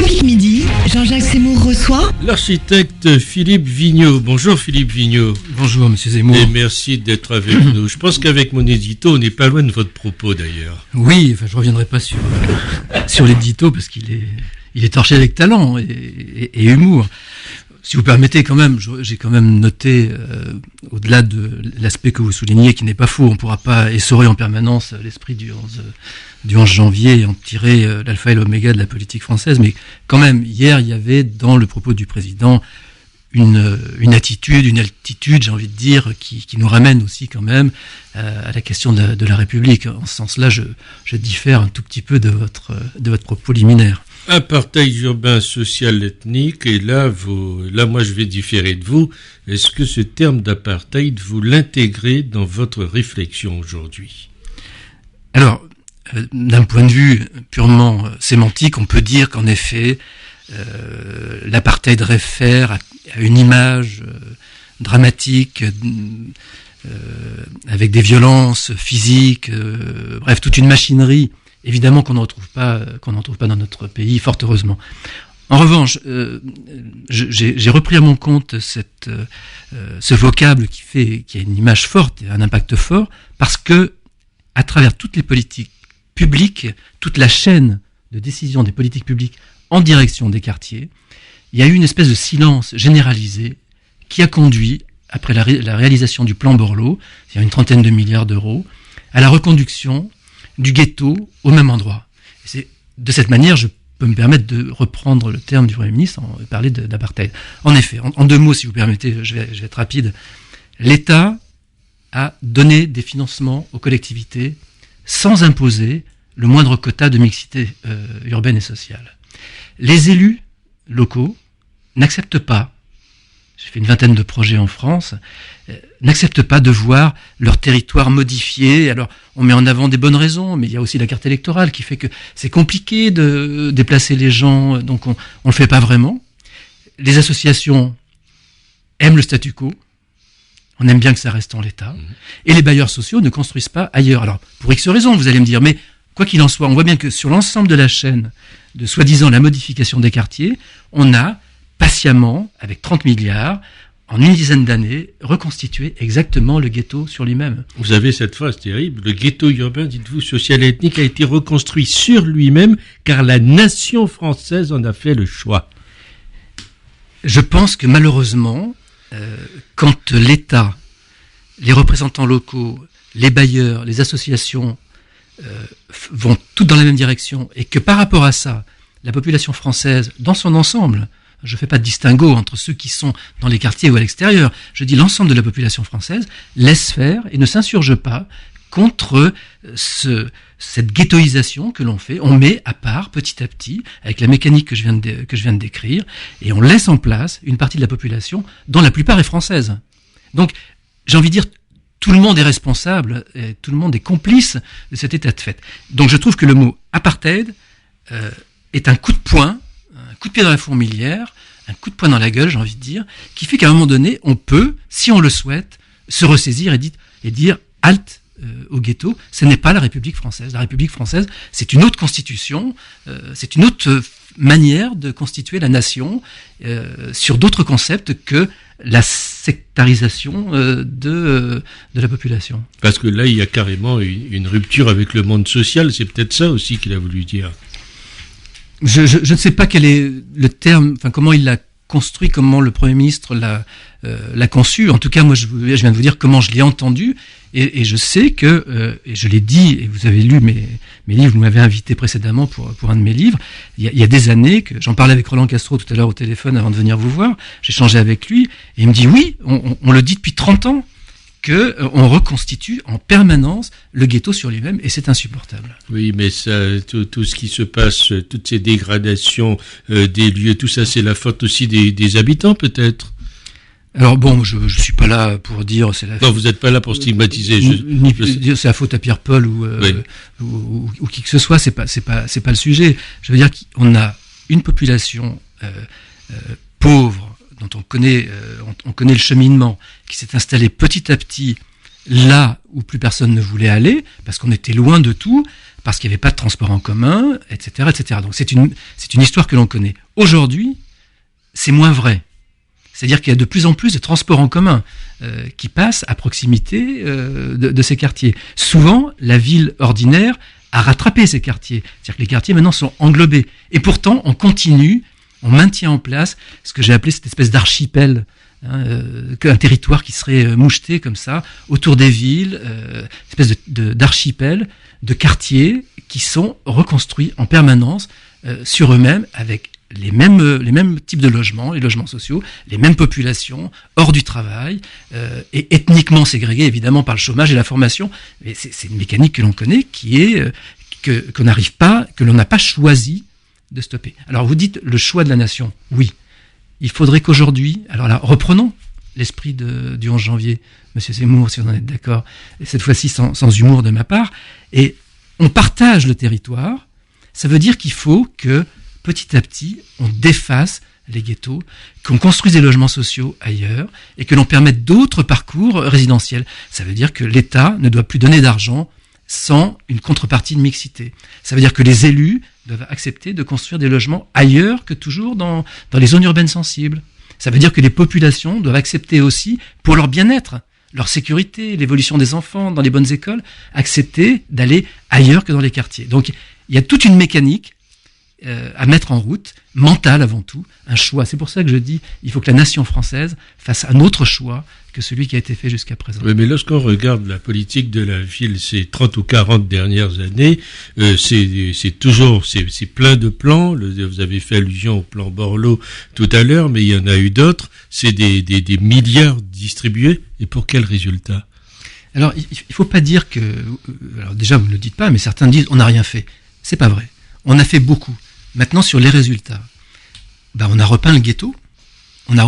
Public Midi, Jean-Jacques Seymour reçoit l'architecte Philippe Vigneault. Bonjour Philippe Vigneault. Bonjour Monsieur Seymour. Et merci d'être avec nous. Je pense qu'avec mon édito, on n'est pas loin de votre propos d'ailleurs. Oui, enfin, je reviendrai pas sur l'édito parce qu'il est torché avec talent et humour. Si vous permettez quand même, j'ai quand même noté, au-delà de l'aspect que vous soulignez, qui n'est pas faux, on ne pourra pas essorer en permanence l'esprit du 11 janvier et en tirer l'alpha et l'oméga de la politique française, mais quand même, hier, il y avait dans le propos du président une attitude, une altitude, j'ai envie de dire, qui nous ramène aussi quand même à la question de la République. En ce sens-là, je diffère un tout petit peu de votre propos liminaire. Apartheid urbain, social, ethnique, et là, moi je vais différer de vous. Est-ce que ce terme d'apartheid, vous l'intégrez dans votre réflexion aujourd'hui ? Alors, d'un point de vue purement sémantique, on peut dire qu'en effet, l'apartheid réfère à une image dramatique, avec des violences physiques, bref, toute une machinerie. Évidemment qu'on ne retrouve pas dans notre pays, fort heureusement. En revanche, j'ai repris à mon compte ce vocable qui a une image forte et un impact fort, parce que à travers toutes les politiques publiques, toute la chaîne de décision des politiques publiques en direction des quartiers, il y a eu une espèce de silence généralisé qui a conduit, après la réalisation du plan Borloo, il y a une 30aine de milliards d'euros, à la reconduction du ghetto au même endroit. Et c'est de cette manière, je peux me permettre de reprendre le terme du Premier ministre et parler d'apartheid. En effet, en deux mots, si vous permettez, je vais être rapide. L'État a donné des financements aux collectivités sans imposer le moindre quota de mixité urbaine et sociale. Les élus locaux n'acceptent pas, j'ai fait une 20aine de projets en France, n'acceptent pas de voir leur territoire modifié. Alors, on met en avant des bonnes raisons, mais il y a aussi la carte électorale qui fait que c'est compliqué de déplacer les gens, donc on le fait pas vraiment. Les associations aiment le statu quo, on aime bien que ça reste en l'état, et les bailleurs sociaux ne construisent pas ailleurs. Alors, pour X raisons, vous allez me dire, mais quoi qu'il en soit, on voit bien que sur l'ensemble de la chaîne de soi-disant la modification des quartiers, on a patiemment, avec 30 milliards, en une dizaine d'années, reconstituer exactement le ghetto sur lui-même. Vous avez cette phrase terrible, le ghetto urbain, dites-vous, social et ethnique, a été reconstruit sur lui-même, car la nation française en a fait le choix. Je pense que malheureusement, quand l'État, les représentants locaux, les bailleurs, les associations vont toutes dans la même direction, et que par rapport à ça, la population française, dans son ensemble, je ne fais pas de distinguo entre ceux qui sont dans les quartiers ou à l'extérieur. Je dis l'ensemble de la population française laisse faire et ne s'insurge pas contre cette ghettoisation que l'on fait. On met à part petit à petit, avec la mécanique que je viens de décrire, et on laisse en place une partie de la population dont la plupart est française. Donc, j'ai envie de dire, tout le monde est responsable, et tout le monde est complice de cet état de fait. Donc, je trouve que le mot apartheid est un coup de poing, un coup de pied dans la fourmilière, un coup de poing dans la gueule, j'ai envie de dire, qui fait qu'à un moment donné, on peut, si on le souhaite, se ressaisir et dire halte au ghetto. Ce n'est pas la République française. La République française, c'est une autre constitution, c'est une autre manière de constituer la nation sur d'autres concepts que la sectarisation de la population. Parce que là, il y a carrément une rupture avec le monde social, c'est peut-être ça aussi qu'il a voulu dire. Je ne sais pas quel est le terme, enfin comment il l'a construit, comment le Premier ministre l'a conçu. En tout cas, moi, je viens de vous dire comment je l'ai entendu, et je sais que, et je l'ai dit, et vous avez lu mes livres, vous m'avez invité précédemment pour un de mes livres, il y a des années, que j'en parlais avec Roland Castro tout à l'heure au téléphone avant de venir vous voir, j'échangeais avec lui, et il me dit oui, on le dit depuis 30 ans, qu'on reconstitue en permanence le ghetto sur lui-même, et c'est insupportable. Oui, mais ça, tout ce qui se passe, toutes ces dégradations des lieux, tout ça, c'est la faute aussi des habitants, peut-être. Alors bon, je suis pas là pour dire c'est la. Non, vous n'êtes pas là pour stigmatiser. Dire c'est la faute à Pierre-Paul ou qui que ce soit, c'est pas le sujet. Je veux dire qu'on a une population pauvre, dont on connaît le cheminement, qui s'est installé petit à petit là où plus personne ne voulait aller, parce qu'on était loin de tout, parce qu'il n'y avait pas de transport en commun, etc., etc. Donc c'est une histoire que l'on connaît. Aujourd'hui, c'est moins vrai. C'est-à-dire qu'il y a de plus en plus de transports en commun qui passent à proximité de ces quartiers. Souvent, la ville ordinaire a rattrapé ces quartiers. C'est-à-dire que les quartiers maintenant sont englobés. Et pourtant, on continue, on maintient en place ce que j'ai appelé cette espèce d'archipel, un territoire qui serait moucheté comme ça, autour des villes, espèce d'archipel, de quartiers qui sont reconstruits en permanence sur eux-mêmes avec les mêmes types de logements, les logements sociaux, les mêmes populations, hors du travail, et ethniquement ségrégés évidemment par le chômage et la formation. Mais c'est une mécanique que l'on connaît, qui est qu'on n'arrive pas, que l'on n'a pas choisi de stopper. Alors vous dites le choix de la nation. Oui, il faudrait qu'aujourd'hui, alors là, reprenons l'esprit du 11 janvier, Monsieur Zemmour, si vous en êtes d'accord, et cette fois-ci sans humour de ma part, et on partage le territoire. Ça veut dire qu'il faut que petit à petit, on défasse les ghettos, qu'on construise des logements sociaux ailleurs et que l'on permette d'autres parcours résidentiels. Ça veut dire que l'État ne doit plus donner d'argent sans une contrepartie de mixité. Ça veut dire que les élus doivent accepter de construire des logements ailleurs que toujours dans les zones urbaines sensibles. Ça veut dire que les populations doivent accepter aussi, pour leur bien-être, leur sécurité, l'évolution des enfants dans les bonnes écoles, accepter d'aller ailleurs que dans les quartiers. Donc il y a toute une mécanique à mettre en route, mentale avant tout, un choix. C'est pour ça que je dis, il faut que la nation française fasse un autre choix que celui qui a été fait jusqu'à présent. Oui, mais lorsqu'on regarde la politique de la ville ces 30 ou 40 dernières années, c'est toujours, c'est plein de plans. Vous avez fait allusion au plan Borloo tout à l'heure, mais il y en a eu d'autres. C'est des milliards distribués. Et pour quel résultat? Alors, il faut pas dire que, alors déjà vous ne le dites pas, mais certains disent on n'a rien fait. C'est pas vrai. On a fait beaucoup. Maintenant, sur les résultats, on a repeint le ghetto. Je ne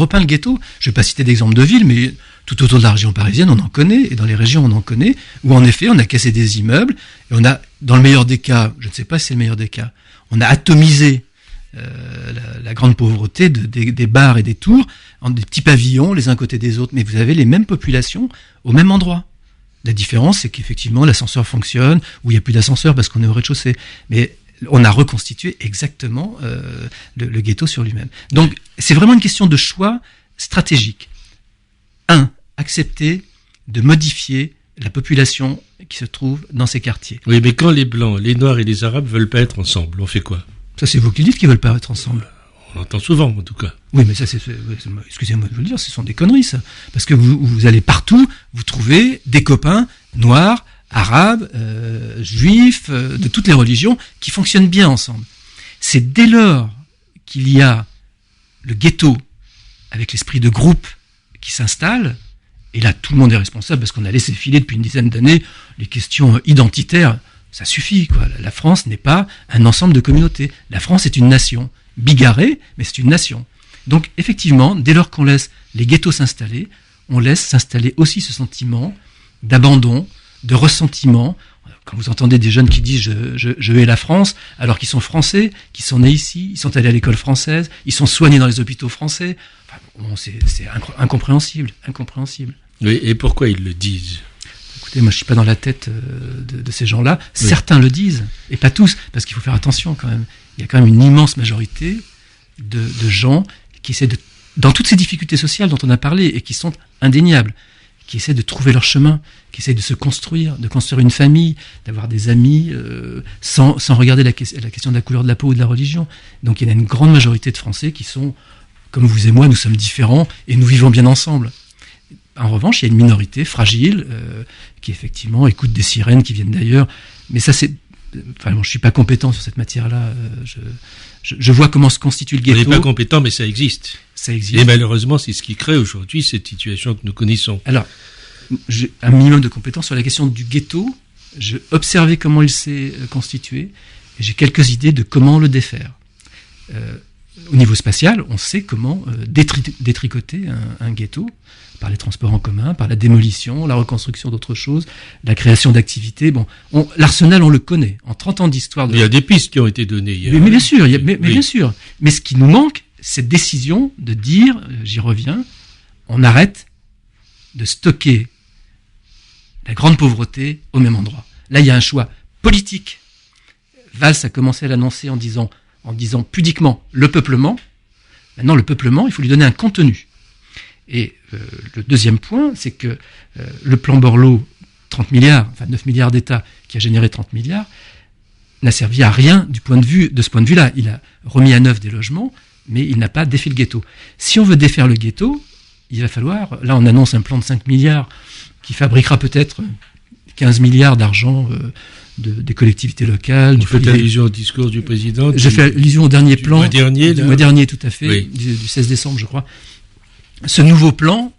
vais pas citer d'exemple de ville, mais tout autour de la région parisienne, on en connaît, et dans les régions, on en connaît, où en effet, on a cassé des immeubles, et on a, dans le meilleur des cas, je ne sais pas si c'est le meilleur des cas, on a atomisé la grande pauvreté des bars et des tours, en des petits pavillons, les uns à côté des autres, mais vous avez les mêmes populations au même endroit. La différence, c'est qu'effectivement, l'ascenseur fonctionne, ou il n'y a plus d'ascenseur parce qu'on est au rez-de-chaussée. Mais on a reconstitué exactement le ghetto sur lui-même. Donc, c'est vraiment une question de choix stratégique. Accepter de modifier la population qui se trouve dans ces quartiers. Oui, mais quand les Blancs, les Noirs et les Arabes veulent pas être ensemble, on fait quoi? Ça, c'est vous qui dites qu'ils veulent pas être ensemble. On l'entend souvent, en tout cas. Oui, mais ça, excusez-moi de vous le dire, ce sont des conneries, ça. Parce que vous allez partout, vous trouvez des copains noirs, arabes, juifs, de toutes les religions, qui fonctionnent bien ensemble. C'est dès lors qu'il y a le ghetto, avec l'esprit de groupe qui s'installe, et là tout le monde est responsable, parce qu'on a laissé filer depuis une dizaine d'années les questions identitaires, ça suffit, quoi. La France n'est pas un ensemble de communautés. La France est une nation, bigarrée, mais c'est une nation. Donc effectivement, dès lors qu'on laisse les ghettos s'installer, on laisse s'installer aussi ce sentiment d'abandon, de ressentiment. Quand vous entendez des jeunes qui disent je hais la France, alors qu'ils sont français, qu'ils sont nés ici, ils sont allés à l'école française, ils sont soignés dans les hôpitaux français, c'est incompréhensible. Oui, et pourquoi ils le disent? Écoutez, moi je suis pas dans la tête de ces gens-là. Oui. Certains le disent, et pas tous, parce qu'il faut faire attention quand même. Il y a quand même une immense majorité de gens qui essaient dans toutes ces difficultés sociales dont on a parlé, et qui sont indéniables, qui essaient de trouver leur chemin, qui essaient de se construire, de construire une famille, d'avoir des amis, sans regarder la question de la couleur de la peau ou de la religion. Donc il y a une grande majorité de Français qui sont, comme vous et moi, nous sommes différents et nous vivons bien ensemble. En revanche, il y a une minorité fragile qui effectivement écoute des sirènes qui viennent d'ailleurs. Mais ça, c'est... Enfin, bon, je suis pas compétent sur cette matière-là. Je vois comment se constitue le ghetto. On n'est pas compétent, mais ça existe. Ça existe. Et malheureusement, c'est ce qui crée aujourd'hui cette situation que nous connaissons. Alors, j'ai un minimum de compétences sur la question du ghetto. J'ai observé comment il s'est constitué, et j'ai quelques idées de comment le défaire. Au niveau spatial, on sait comment détricoter un ghetto, par les transports en commun, par la démolition, la reconstruction d'autres choses, la création d'activités. Bon, l'arsenal, on le connaît. En 30 ans d'histoire... Il y a des pistes qui ont été données hier. Mais bien sûr, bien sûr. Mais ce qui nous manque, c'est cette décision de dire, j'y reviens, on arrête de stocker la grande pauvreté au même endroit. Là, il y a un choix politique Valls a commencé à l'annoncer en disant pudiquement le peuplement. Maintenant, le peuplement, il faut lui donner un contenu. Et le deuxième point, c'est que le plan Borloo, 30 milliards, enfin 9 milliards d'État, qui a généré 30 milliards, n'a servi à rien de ce point de vue-là. Il a remis à neuf des logements, mais il n'a pas défait le ghetto. Si on veut défaire le ghetto, il va falloir, là on annonce un plan de 5 milliards qui fabriquera peut-être 15 milliards d'argent des collectivités locales. Vous faites allusion au discours du président. J'ai fait allusion au dernier plan. Du mois dernier, tout à fait, oui. du 16 décembre, je crois. Ce nouveau plan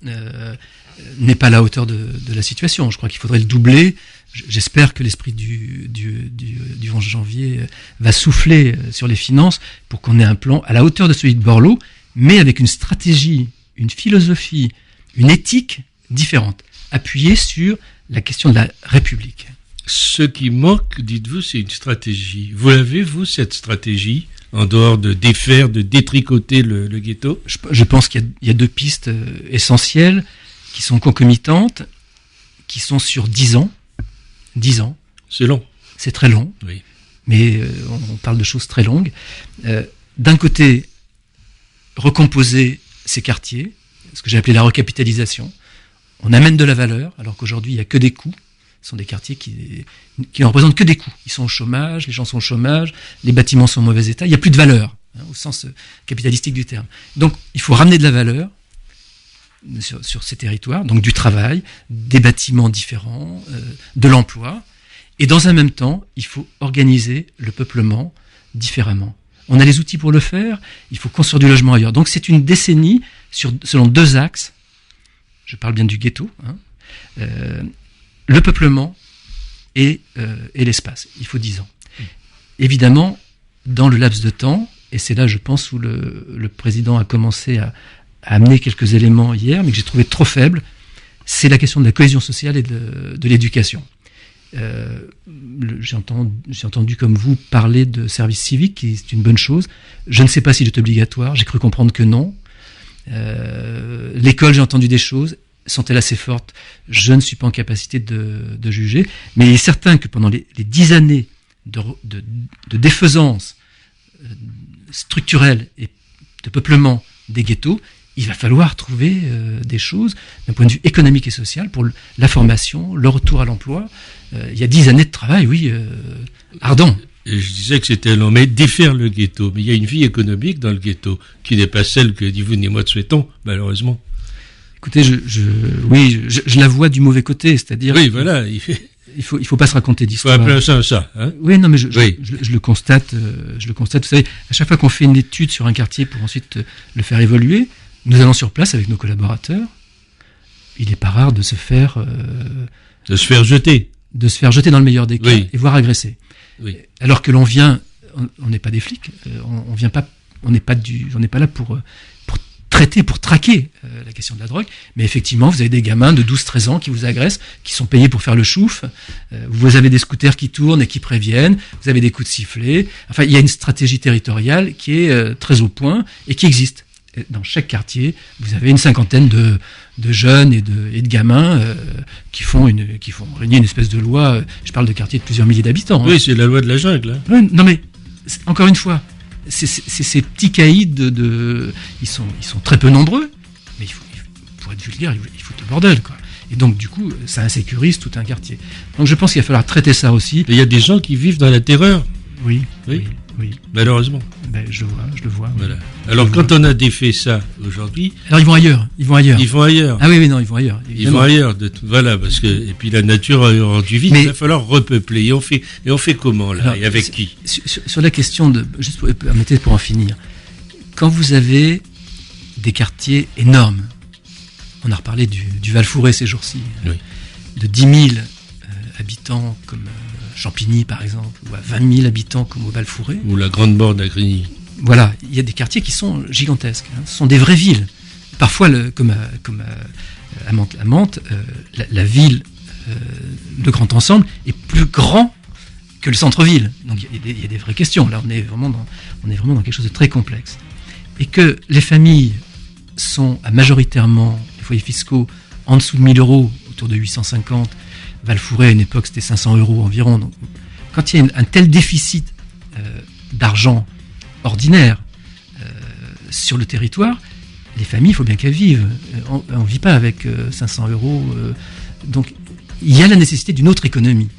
n'est pas à la hauteur de la situation. Je crois qu'il faudrait le doubler. J'espère que l'esprit du 11 janvier va souffler sur les finances pour qu'on ait un plan à la hauteur de celui de Borloo, mais avec une stratégie, une philosophie, une éthique différente, appuyée sur la question de la République. Ce qui manque, dites-vous, c'est une stratégie. Vous l'avez, vous, cette stratégie, en dehors de défaire, de détricoter le ghetto? Je pense qu'il y a deux pistes essentielles qui sont concomitantes, qui sont sur 10 ans. 10 ans. C'est long. C'est très long. Oui. Mais on parle de choses très longues. D'un côté, recomposer ces quartiers, ce que j'ai appelé la recapitalisation. On amène de la valeur, alors qu'aujourd'hui, il n'y a que des coûts. Ce sont des quartiers qui ne représentent que des coûts. Ils sont au chômage, les gens sont au chômage, les bâtiments sont en mauvais état. Il n'y a plus de valeur, au sens capitalistique du terme. Donc, il faut ramener de la valeur sur ces territoires, donc du travail, des bâtiments différents, de l'emploi. Et dans un même temps, il faut organiser le peuplement différemment. On a les outils pour le faire, il faut construire du logement ailleurs. Donc c'est une décennie selon deux axes. Je parle bien du ghetto, le peuplement et l'espace. Il faut 10 ans. Évidemment, dans le laps de temps, et c'est là, je pense, où le président a commencé à amener quelques éléments hier, mais que j'ai trouvé trop faibles, c'est la question de la cohésion sociale et de l'éducation. J'ai entendu comme vous parler de service civique, qui est une bonne chose. Je ne sais pas s'il est obligatoire, j'ai cru comprendre que non. L'école, j'ai entendu des choses. Sont-elles assez fortes? Je ne suis pas en capacité de juger. Mais il est certain que pendant les 10 années de défaisance structurelle et de peuplement des ghettos, il va falloir trouver des choses d'un point de vue économique et social pour la formation, le retour à l'emploi. Il y a 10 années de travail, oui, ardent. Et je disais que c'était long, mais défaire le ghetto. Mais il y a une vie économique dans le ghetto qui n'est pas celle que ni vous ni moi souhaitons, malheureusement. Écoutez, je la vois du mauvais côté, c'est-à-dire... Oui, voilà. Il faut pas se raconter d'histoire. Il faut appeler ça, hein. Oui, non, mais je le constate. Vous savez, à chaque fois qu'on fait une étude sur un quartier pour ensuite le faire évoluer, nous allons sur place avec nos collaborateurs. Il n'est pas rare de se faire... de se faire jeter. De se faire jeter dans le meilleur des cas, oui. Et voire agresser. Oui. Alors que l'on vient... On n'est pas des flics. On n'est pas là pour traiter, pour traquer la question de la drogue. Mais effectivement, vous avez des gamins de 12-13 ans qui vous agressent, qui sont payés pour faire le chouf. Vous avez des scooters qui tournent et qui préviennent. Vous avez des coups de sifflet. Enfin, il y a une stratégie territoriale qui est très au point et qui existe. Dans chaque quartier, vous avez une cinquantaine de jeunes et de gamins qui font régner une espèce de loi. Je parle de quartiers de plusieurs milliers d'habitants. Oui, c'est la loi de la jungle. Hein. Oui, non mais, encore une fois, c'est ces petits caïds ils sont très peu nombreux, mais pour être vulgaire, ils foutent le bordel, quoi. Et donc, du coup, ça insécurise tout un quartier. Donc, je pense qu'il va falloir traiter ça aussi. Il y a des gens qui vivent dans la terreur. Oui. Malheureusement. Ben, je le vois. Voilà. Oui. Alors, quand on a défait ça aujourd'hui... Alors, ils vont ailleurs. Ils vont ailleurs. Ah oui, non, ils vont ailleurs. Évidemment. Ils vont ailleurs. Voilà, parce que... Et puis, la nature a rendu vite. Mais... Il va falloir repeupler. Et on fait comment, là? Alors, et avec qui? Sur la question de... Juste permettez pour en finir. Quand vous avez des quartiers énormes, on a reparlé du Val-Fouré ces jours-ci, oui. De 10 000 habitants comme... Champigny, par exemple, ou à 20 000 habitants comme au Val-Fouré. Ou la Grande Borne à Grigny. Voilà, il y a des quartiers qui sont gigantesques. Ce sont des vraies villes. Parfois, comme à Mantes, la ville, le grand ensemble, est plus grand que le centre-ville. Donc il y a des vraies questions. Là, on est vraiment dans quelque chose de très complexe. Et que les familles sont majoritairement, les foyers fiscaux, en dessous de 1 000 euros, autour de 850. Val-Fouré, à une époque, c'était 500 euros environ. Donc, quand il y a un tel déficit d'argent ordinaire sur le territoire, les familles, il faut bien qu'elles vivent. On ne vit pas avec 500 euros. Donc, il y a la nécessité d'une autre économie.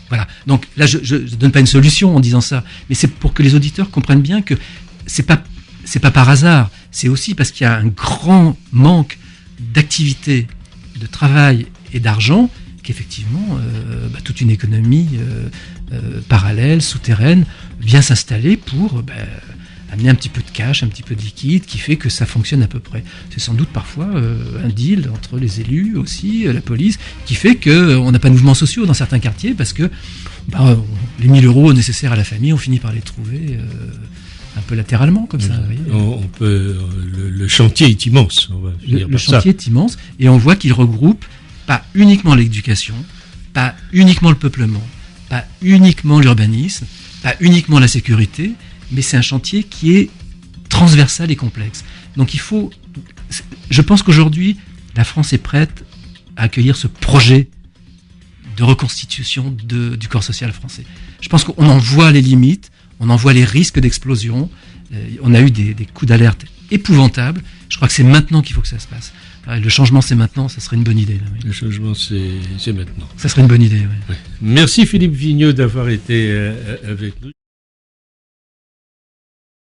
Voilà. Donc là, je ne donne pas une solution en disant ça, mais c'est pour que les auditeurs comprennent bien que c'est pas par hasard. C'est aussi parce qu'il y a un grand manque d'activité, de travail et d'argent qu'effectivement, toute une économie parallèle, souterraine, vient s'installer pour amener un petit peu de cash, un petit peu de liquide, qui fait que ça fonctionne à peu près. C'est sans doute parfois un deal entre les élus aussi, la police, qui fait qu'on n'a pas de mouvements sociaux dans certains quartiers, parce que les 1000 euros nécessaires à la famille, on finit par les trouver un peu latéralement, comme ça. On peut, le chantier est immense. On va finir le chantier est immense, et on voit qu'il regroupe pas uniquement l'éducation, pas uniquement le peuplement, pas uniquement l'urbanisme, pas uniquement la sécurité, mais c'est un chantier qui est transversal et complexe. Donc je pense qu'aujourd'hui, la France est prête à accueillir ce projet de reconstitution du corps social français. Je pense qu'on en voit les limites, on en voit les risques d'explosion, on a eu des coups d'alerte épouvantables. Je crois que c'est maintenant qu'il faut que ça se passe. Le changement, c'est maintenant, ça serait une bonne idée. Là, oui. Le changement, c'est maintenant. Ça serait une bonne idée, oui. Ouais. Merci Philippe Vigneault d'avoir été avec nous.